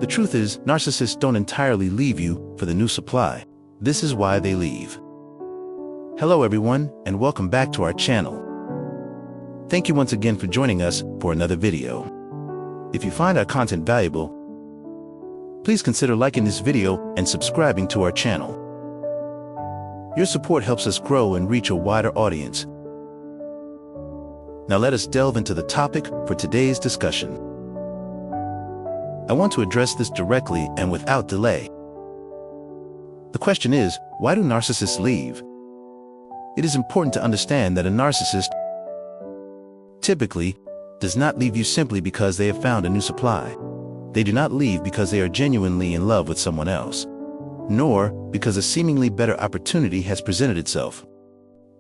The truth is, narcissists don't entirely leave you for the new supply. This is why they leave. Hello everyone, and welcome back to our channel. Thank you once again for joining us for another video. If you find our content valuable, please consider liking this video and subscribing to our channel. Your support helps us grow and reach a wider audience. Now let us delve into the topic for today's discussion. I want to address this directly and without delay. The question is, why do narcissists leave? It is important to understand that a narcissist typically does not leave you simply because they have found a new supply. They do not leave because they are genuinely in love with someone else, nor because a seemingly better opportunity has presented itself.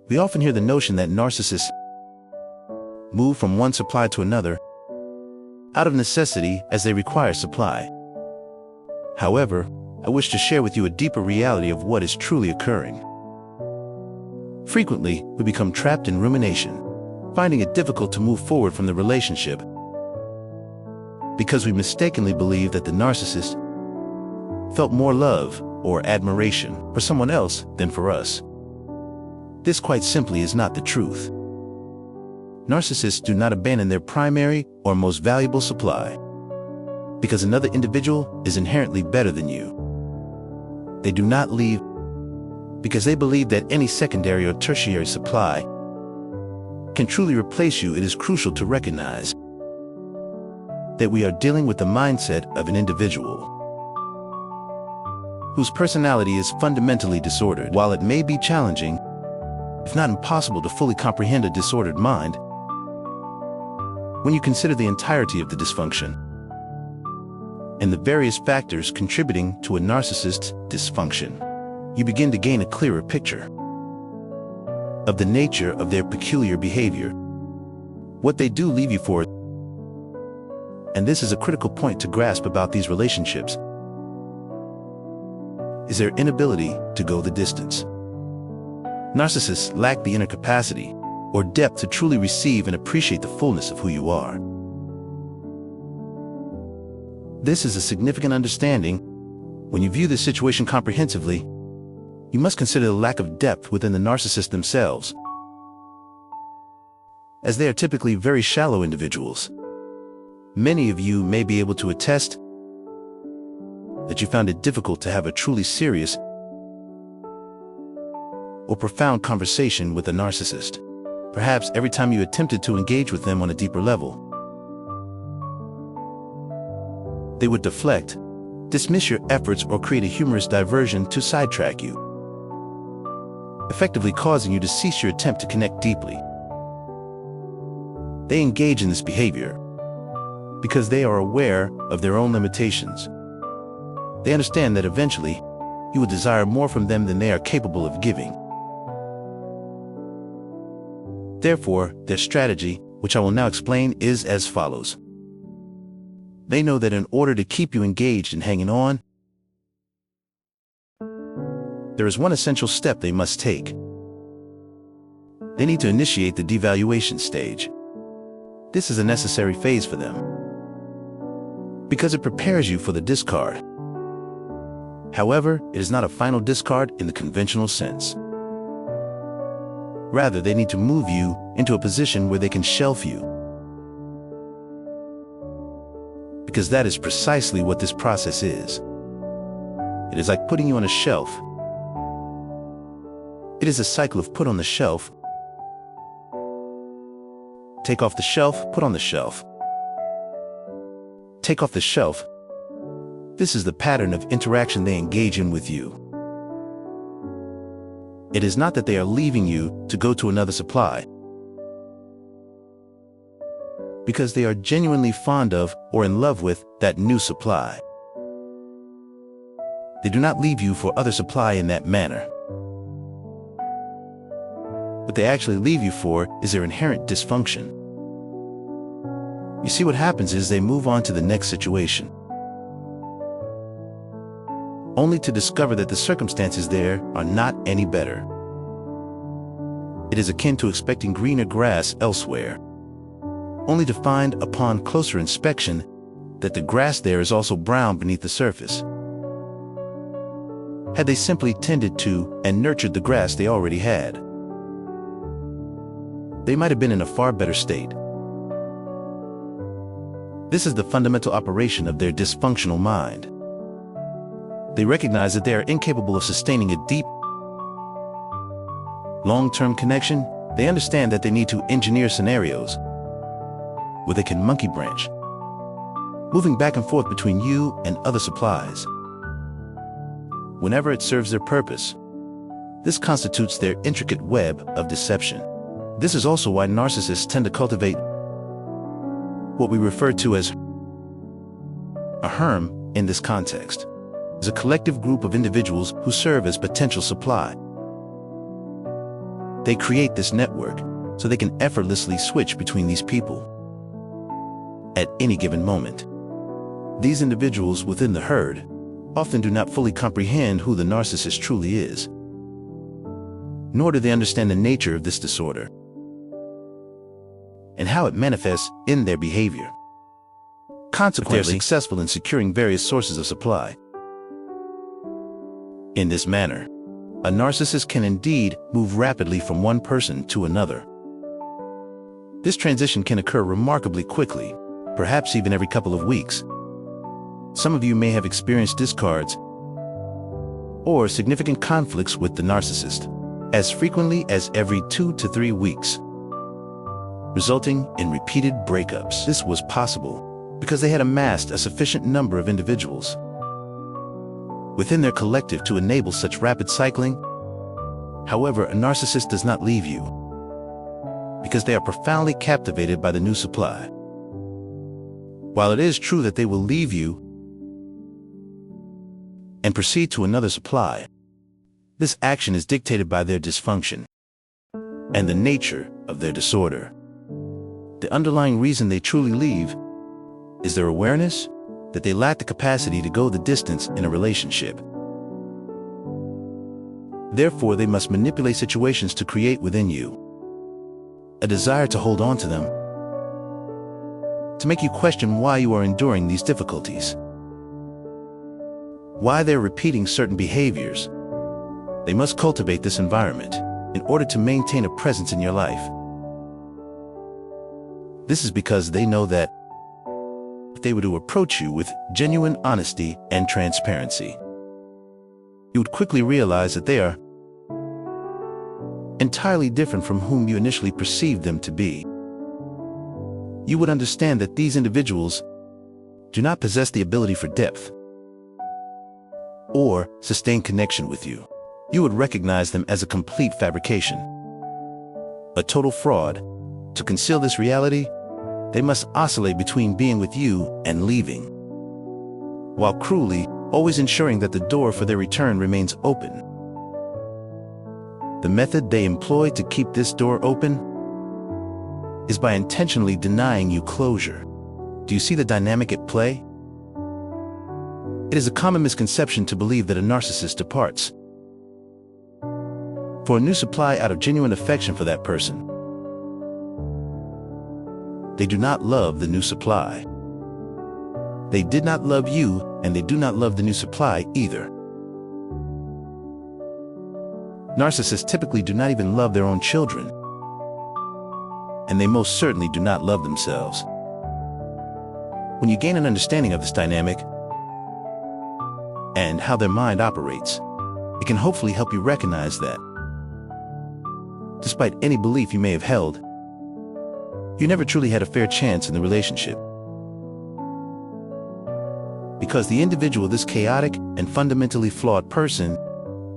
We often hear the notion that narcissists move from one supply to another out of necessity as they require supply. However, I wish to share with you a deeper reality of what is truly occurring. Frequently, we become trapped in rumination, finding it difficult to move forward from the relationship because we mistakenly believe that the narcissist felt more love or admiration for someone else than for us. This quite simply is not the truth. Narcissists do not abandon their primary or most valuable supply because another individual is inherently better than you. They do not leave because they believe that any secondary or tertiary supply can truly replace you. It is crucial to recognize that we are dealing with the mindset of an individual whose personality is fundamentally disordered. While it may be challenging, if not impossible, to fully comprehend a disordered mind, when you consider the entirety of the dysfunction and the various factors contributing to a narcissist's dysfunction, you begin to gain a clearer picture of the nature of their peculiar behavior, what they do leave you for. And this is a critical point to grasp about these relationships, is their inability to go the distance. Narcissists lack the inner capacity or depth to truly receive and appreciate the fullness of who you are. This is a significant understanding. When you view this situation comprehensively, you must consider the lack of depth within the narcissists themselves, as they are typically very shallow individuals. Many of you may be able to attest that you found it difficult to have a truly serious or profound conversation with a narcissist. Perhaps every time you attempted to engage with them on a deeper level, they would deflect, dismiss your efforts, or create a humorous diversion to sidetrack you, effectively causing you to cease your attempt to connect deeply. They engage in this behavior because they are aware of their own limitations. They understand that eventually you will desire more from them than they are capable of giving. Therefore, their strategy, which I will now explain, is as follows. They know that in order to keep you engaged and hanging on, there is one essential step they must take. They need to initiate the devaluation stage. This is a necessary phase for them because it prepares you for the discard. However, it is not a final discard in the conventional sense. Rather, they need to move you into a position where they can shelf you, because that is precisely what this process is. It is like putting you on a shelf. It is a cycle of put on the shelf, take off the shelf, put on the shelf, take off the shelf. This is the pattern of interaction they engage in with you. It is not that they are leaving you to go to another supply, because they are genuinely fond of or in love with that new supply. They do not leave you for other supply in that manner. What they actually leave you for is their inherent dysfunction. You see, what happens is they move on to the next situation, only to discover that the circumstances there are not any better. It is akin to expecting greener grass elsewhere, only to find upon closer inspection that the grass there is also brown beneath the surface. Had they simply tended to and nurtured the grass they already had, they might have been in a far better state. This is the fundamental operation of their dysfunctional mind. They recognize that they are incapable of sustaining a deep, long-term connection. They understand that they need to engineer scenarios where they can monkey branch, moving back and forth between you and other supplies whenever it serves their purpose. This constitutes their intricate web of deception. This is also why narcissists tend to cultivate what we refer to as a harem in this context. Is a collective group of individuals who serve as potential supply. They create this network so they can effortlessly switch between these people at any given moment. These individuals within the herd often do not fully comprehend who the narcissist truly is, nor do they understand the nature of this disorder and how it manifests in their behavior. Consequently, they are successful in securing various sources of supply. In this manner, a narcissist can indeed move rapidly from one person to another. This transition can occur remarkably quickly, perhaps even every couple of weeks. Some of you may have experienced discards or significant conflicts with the narcissist as frequently as every 2 to 3 weeks, resulting in repeated breakups. This was possible because they had amassed a sufficient number of individuals within their collective to enable such rapid cycling. However, a narcissist does not leave you because they are profoundly captivated by the new supply. While it is true that they will leave you and proceed to another supply, this action is dictated by their dysfunction and the nature of their disorder. The underlying reason they truly leave is their awareness that they lack the capacity to go the distance in a relationship. Therefore, they must manipulate situations to create within you a desire to hold on to them, to make you question why you are enduring these difficulties, why they're repeating certain behaviors. They must cultivate this environment in order to maintain a presence in your life. This is because they know that if they were to approach you with genuine honesty and transparency, you would quickly realize that they are entirely different from whom you initially perceived them to be. You would understand that these individuals do not possess the ability for depth or sustained connection with you. You would recognize them as a complete fabrication, a total fraud. To conceal this reality, they must oscillate between being with you and leaving, while cruelly always ensuring that the door for their return remains open. The method they employ to keep this door open is by intentionally denying you closure. Do you see the dynamic at play? It is a common misconception to believe that a narcissist departs for a new supply out of genuine affection for that person. They do not love the new supply. They did not love you, and they do not love the new supply either. Narcissists typically do not even love their own children, and they most certainly do not love themselves. When you gain an understanding of this dynamic and how their mind operates, it can hopefully help you recognize that, despite any belief you may have held, you never truly had a fair chance in the relationship. Because the individual, this chaotic and fundamentally flawed person,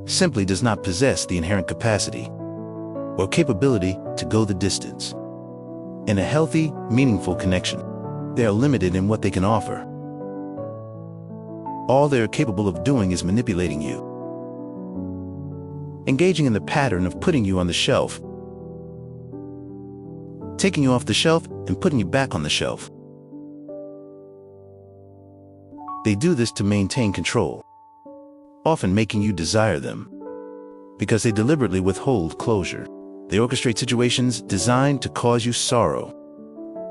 simply does not possess the inherent capacity or capability to go the distance. In a healthy, meaningful connection, they are limited in what they can offer. All they are capable of doing is manipulating you, engaging in the pattern of putting you on the shelf, taking you off the shelf and putting you back on the shelf. They do this to maintain control, often making you desire them, because they deliberately withhold closure. They orchestrate situations designed to cause you sorrow,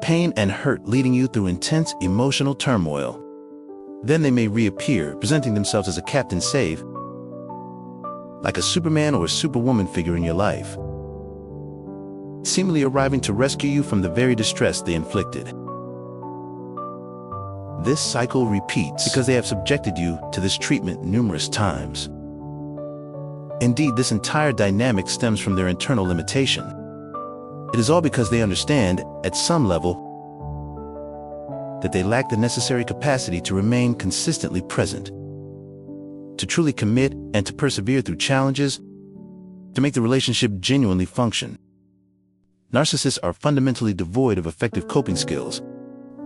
pain and hurt leading you through intense emotional turmoil. Then they may reappear, presenting themselves as a Captain Save, like a Superman or a Superwoman figure in your life, seemingly arriving to rescue you from the very distress they inflicted. This cycle repeats because they have subjected you to this treatment numerous times. Indeed, this entire dynamic stems from their internal limitation. It is all because they understand, at some level, that they lack the necessary capacity to remain consistently present, to truly commit and to persevere through challenges, to make the relationship genuinely function. Narcissists are fundamentally devoid of effective coping skills.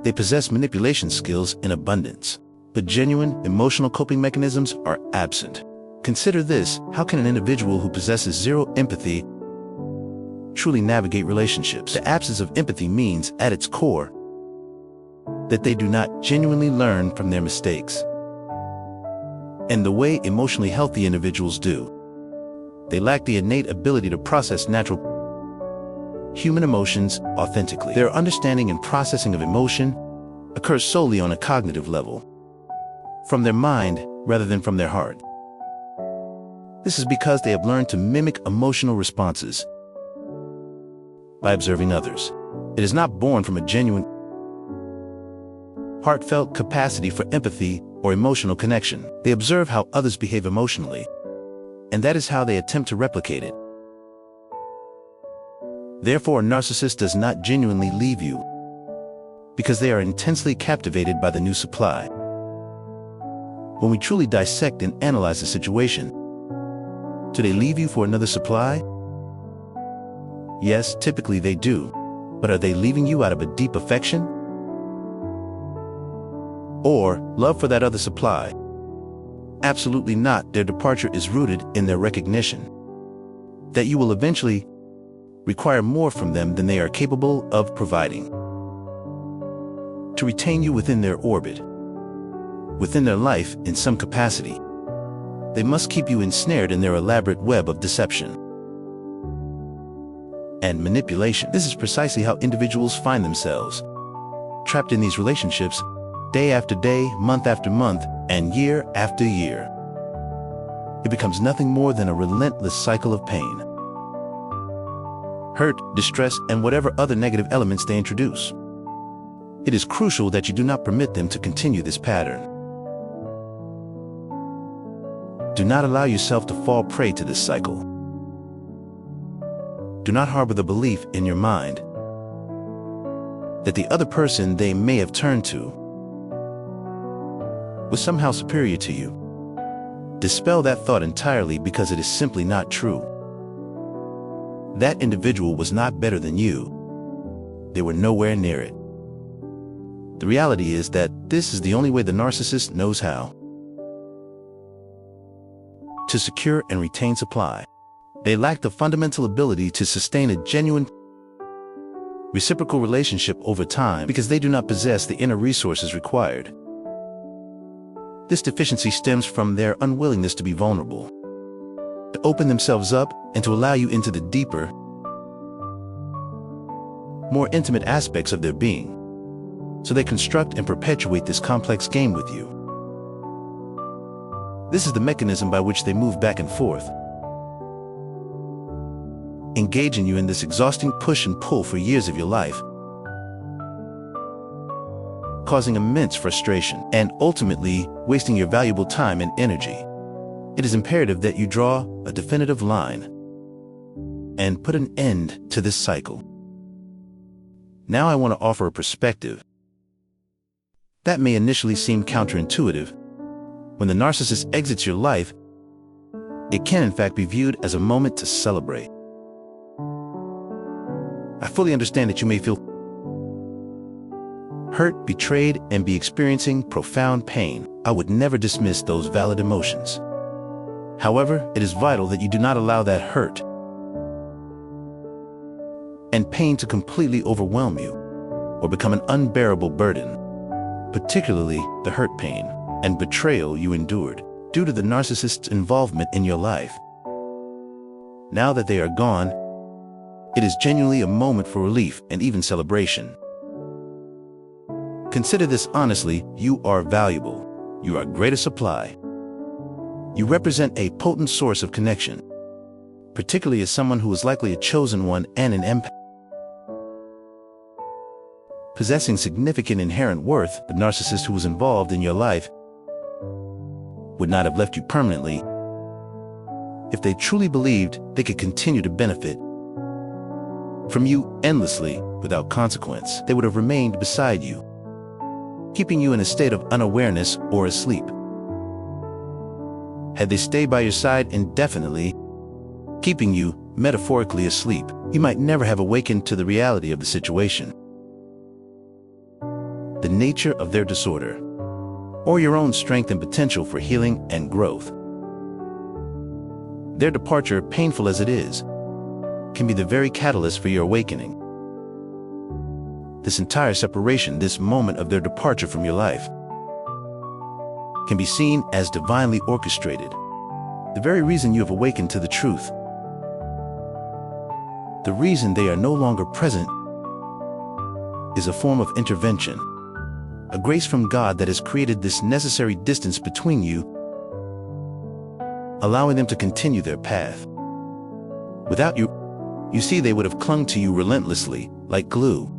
They possess manipulation skills in abundance, but genuine emotional coping mechanisms are absent. Consider this: how can an individual who possesses zero empathy truly navigate relationships? The absence of empathy means, at its core, that they do not genuinely learn from their mistakes. And the way emotionally healthy individuals do, they lack the innate ability to process natural human emotions authentically. Their understanding and processing of emotion occurs solely on a cognitive level, from their mind rather than from their heart. This is because they have learned to mimic emotional responses by observing others. It is not born from a genuine, heartfelt capacity for empathy or emotional connection. They observe how others behave emotionally, and that is how they attempt to replicate it. Therefore, a narcissist does not genuinely leave you because they are intensely captivated by the new supply. When we truly dissect and analyze the situation, do they leave you for another supply? Yes, typically they do. But are they leaving you out of a deep affection? Or love for that other supply? Absolutely not. Their departure is rooted in their recognition that you will eventually require more from them than they are capable of providing. To retain you within their orbit, within their life in some capacity, they must keep you ensnared in their elaborate web of deception and manipulation. This is precisely how individuals find themselves, trapped in these relationships, day after day, month after month, and year after year. It becomes nothing more than a relentless cycle of pain, hurt, distress, and whatever other negative elements they introduce. It is crucial that you do not permit them to continue this pattern. Do not allow yourself to fall prey to this cycle. Do not harbor the belief in your mind that the other person they may have turned to was somehow superior to you. Dispel that thought entirely, because it is simply not true. That individual was not better than you. They were nowhere near it. The reality is that this is the only way the narcissist knows how to secure and retain supply. They lack the fundamental ability to sustain a genuine, reciprocal relationship over time because they do not possess the inner resources required. This deficiency stems from their unwillingness to be vulnerable, to open themselves up, and to allow you into the deeper, more intimate aspects of their being. So they construct and perpetuate this complex game with you. This is the mechanism by which they move back and forth, engaging you in this exhausting push and pull for years of your life, causing immense frustration and ultimately wasting your valuable time and energy. It is imperative that you draw a definitive line and put an end to this cycle. Now I want to offer a perspective that may initially seem counterintuitive. When the narcissist exits your life, it can in fact be viewed as a moment to celebrate. I fully understand that you may feel hurt, betrayed, and be experiencing profound pain. I would never dismiss those valid emotions. However, it is vital that you do not allow that hurt and pain to completely overwhelm you or become an unbearable burden, particularly the hurt, pain, and betrayal you endured due to the narcissist's involvement in your life. Now that they are gone, it is genuinely a moment for relief and even celebration. Consider this honestly: you are valuable. You are greater supply. You represent a potent source of connection, particularly as someone who is likely a chosen one and an empath. Possessing significant inherent worth, the narcissist who was involved in your life would not have left you permanently if they truly believed they could continue to benefit from you endlessly without consequence. They would have remained beside you, keeping you in a state of unawareness or asleep. Had they stayed by your side indefinitely, keeping you metaphorically asleep, you might never have awakened to the reality of the situation, the nature of their disorder, or your own strength and potential for healing and growth. Their departure, painful as it is, can be the very catalyst for your awakening. This entire separation, this moment of their departure from your life, can be seen as divinely orchestrated, the very reason you have awakened to the truth. The reason they are no longer present is a form of intervention, a grace from God that has created this necessary distance between you, allowing them to continue their path. Without you, you see, they would have clung to you relentlessly, like glue.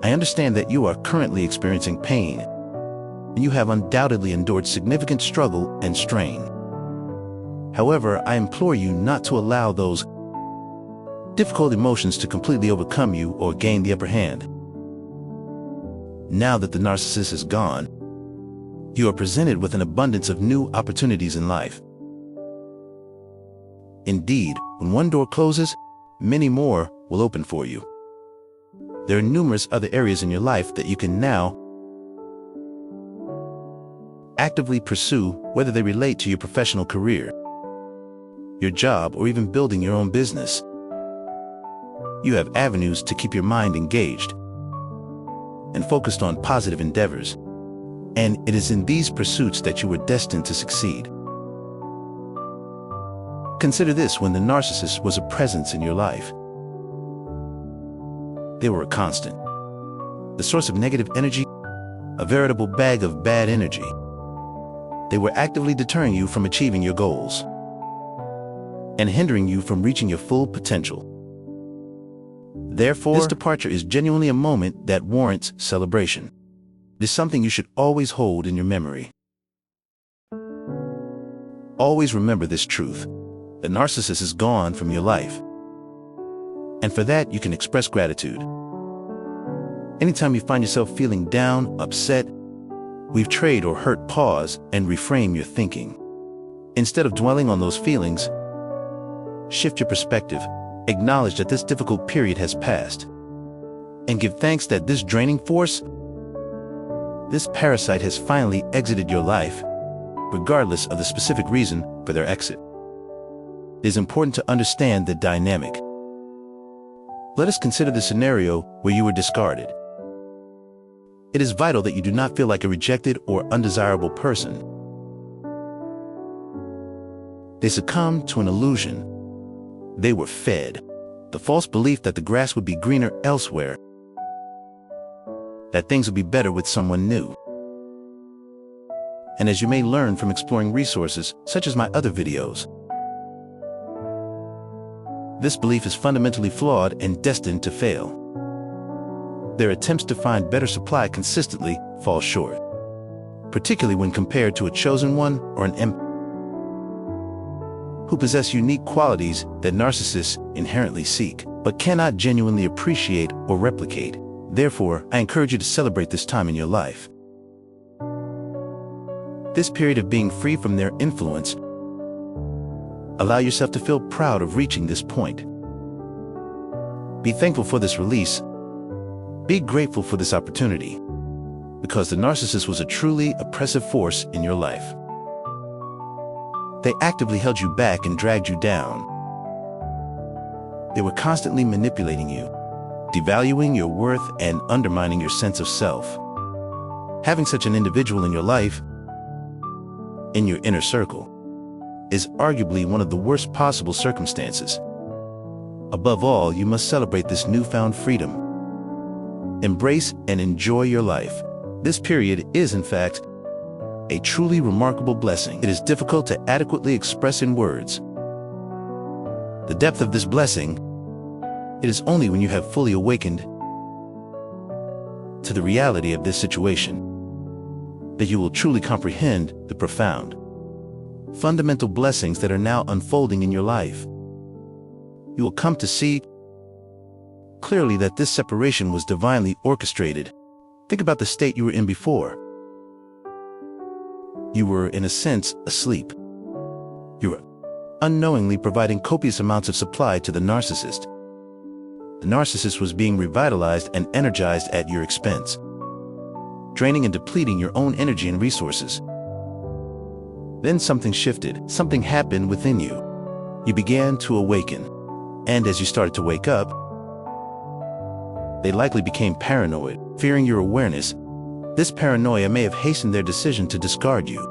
I understand that you are currently experiencing pain, and you have undoubtedly endured significant struggle and strain. However, I implore you not to allow those difficult emotions to completely overcome you or gain the upper hand. Now that the narcissist is gone, you are presented with an abundance of new opportunities in life. Indeed, when one door closes, many more will open for you. There are numerous other areas in your life that you can now actively pursue, whether they relate to your professional career, your job, or even building your own business. You have avenues to keep your mind engaged and focused on positive endeavors, and it is in these pursuits that you were destined to succeed. Consider this: when the narcissist was a presence in your life, they were a constant, the source of negative energy, a veritable bag of bad energy. They were actively deterring you from achieving your goals and hindering you from reaching your full potential. Therefore, this departure is genuinely a moment that warrants celebration. It is something you should always hold in your memory. Always remember this truth: the narcissist is gone from your life, and for that you can express gratitude. Anytime you find yourself feeling down, upset, betrayed, or hurt, pause and reframe your thinking. Instead of dwelling on those feelings, shift your perspective. Acknowledge that this difficult period has passed, and give thanks that this draining force, this parasite, has finally exited your life, regardless of the specific reason for their exit. It is important to understand the dynamic. Let us consider the scenario where you were discarded. It is vital that you do not feel like a rejected or undesirable person. They succumbed to an illusion. They were fed the false belief that the grass would be greener elsewhere, that things would be better with someone new. And as you may learn from exploring resources such as my other videos, this belief is fundamentally flawed and destined to fail. Their attempts to find better supply consistently fall short, particularly when compared to a chosen one or an empath, who possess unique qualities that narcissists inherently seek, but cannot genuinely appreciate or replicate. Therefore, I encourage you to celebrate this time in your life. This period of being free from their influence. Allow yourself to feel proud of reaching this point. Be thankful for this release. Be grateful for this opportunity, because the narcissist was a truly oppressive force in your life. They actively held you back and dragged you down. They were constantly manipulating you, devaluing your worth and undermining your sense of self. Having such an individual in your life, in your inner circle, is arguably one of the worst possible circumstances. Above all, you must celebrate this newfound freedom. Embrace and enjoy your life. This period is, in fact, a truly remarkable blessing. It is difficult to adequately express in words. The depth of this blessing, it is only when you have fully awakened to the reality of this situation that you will truly comprehend the profound, fundamental blessings that are now unfolding in your life. You will come to see clearly that this separation was divinely orchestrated. Think about the state you were in before. You were, in a sense, asleep. You were unknowingly providing copious amounts of supply to the narcissist. The narcissist was being revitalized and energized at your expense, draining and depleting your own energy and resources. Then something shifted. Something happened within you. You began to awaken. And as you started to wake up, they likely became paranoid, fearing your awareness. This paranoia may have hastened their decision to discard you,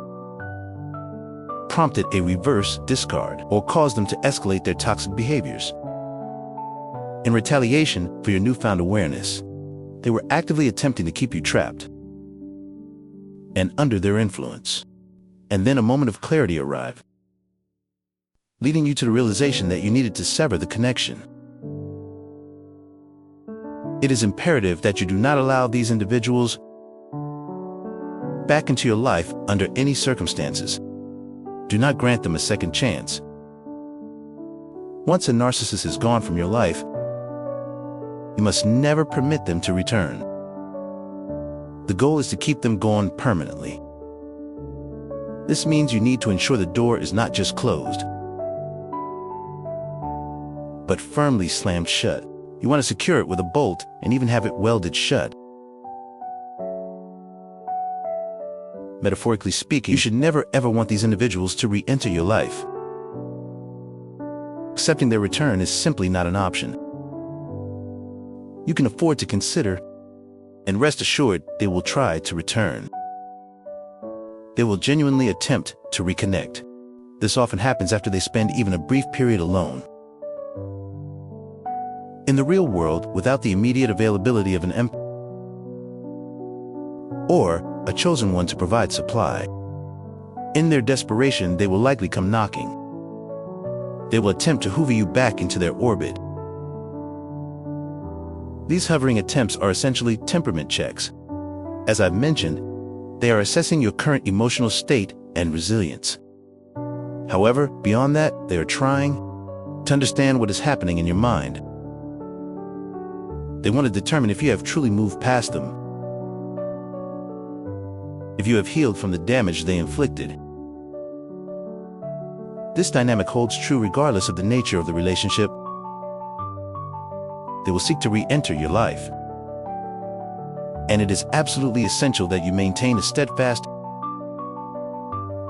prompted a reverse discard, or caused them to escalate their toxic behaviors. In retaliation for your newfound awareness, they were actively attempting to keep you trapped and under their influence. And then a moment of clarity arrived, leading you to the realization that you needed to sever the connection. It is imperative that you do not allow these individuals back into your life under any circumstances. Do not grant them a second chance. Once a narcissist is gone from your life, you must never permit them to return. The goal is to keep them gone permanently. This means you need to ensure the door is not just closed, but firmly slammed shut. You want to secure it with a bolt and even have it welded shut. Metaphorically speaking, you should never ever want these individuals to re-enter your life. Accepting their return is simply not an option. You can afford to consider, and rest assured they will try to return. They will genuinely attempt to reconnect. This often happens after they spend even a brief period alone. In the real world, without the immediate availability of an or a chosen one to provide supply, in their desperation they will likely come knocking. They will attempt to hoover you back into their orbit. These hovering attempts are essentially temperament checks. As I've mentioned, they are assessing your current emotional state and resilience. However, beyond that, they are trying to understand what is happening in your mind. They want to determine if you have truly moved past them, if you have healed from the damage they inflicted. This dynamic holds true regardless of the nature of the relationship. They will seek to re-enter your life. And it is absolutely essential that you maintain a steadfast,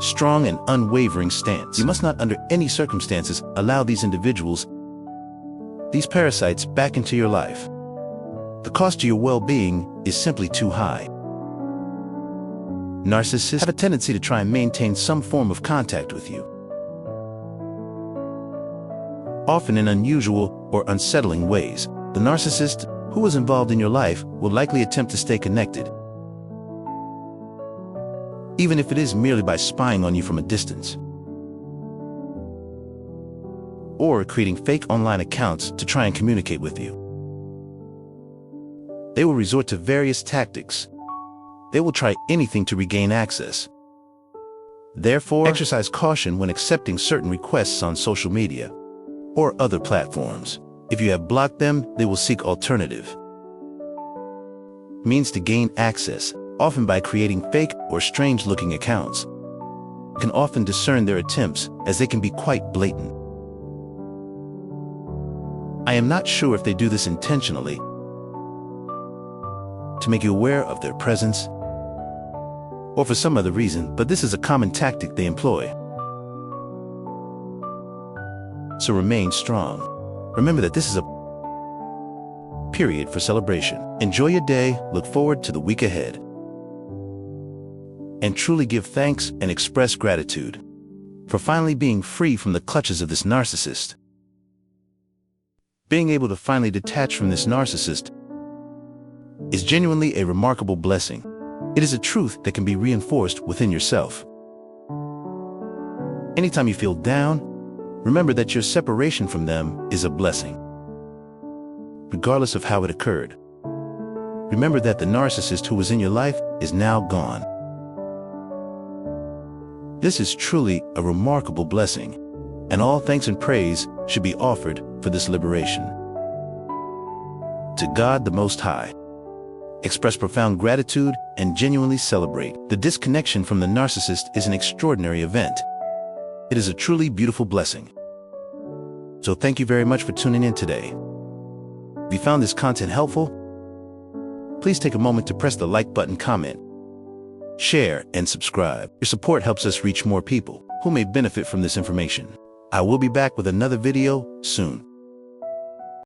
strong and unwavering stance. You must not under any circumstances allow these individuals, these parasites, back into your life. The cost to your well-being is simply too high. Narcissists have a tendency to try and maintain some form of contact with you, often in unusual or unsettling ways. The narcissist who is involved in your life will likely attempt to stay connected, even if it is merely by spying on you from a distance, or creating fake online accounts to try and communicate with you. They will resort to various tactics. They will try anything to regain access. Therefore, exercise caution when accepting certain requests on social media or other platforms. If you have blocked them, they will seek alternative means to gain access, often by creating fake or strange-looking accounts. You can often discern their attempts, as they can be quite blatant. I am not sure if they do this intentionally, to make you aware of their presence, or for some other reason, but this is a common tactic they employ. So remain strong. Remember that this is a period for celebration. Enjoy your day, look forward to the week ahead, and truly give thanks and express gratitude for finally being free from the clutches of this narcissist. Being able to finally detach from this narcissist is genuinely a remarkable blessing. It is a truth that can be reinforced within yourself. Anytime you feel down, remember that your separation from them is a blessing. Regardless of how it occurred, remember that the narcissist who was in your life is now gone. This is truly a remarkable blessing, and all thanks and praise should be offered for this liberation. To God the Most High, express profound gratitude and genuinely celebrate. The disconnection from the narcissist is an extraordinary event. It is a truly beautiful blessing. So thank you very much for tuning in today. If you found this content helpful, please take a moment to press the like button, comment, share, and subscribe. Your support helps us reach more people who may benefit from this information. I will be back with another video soon.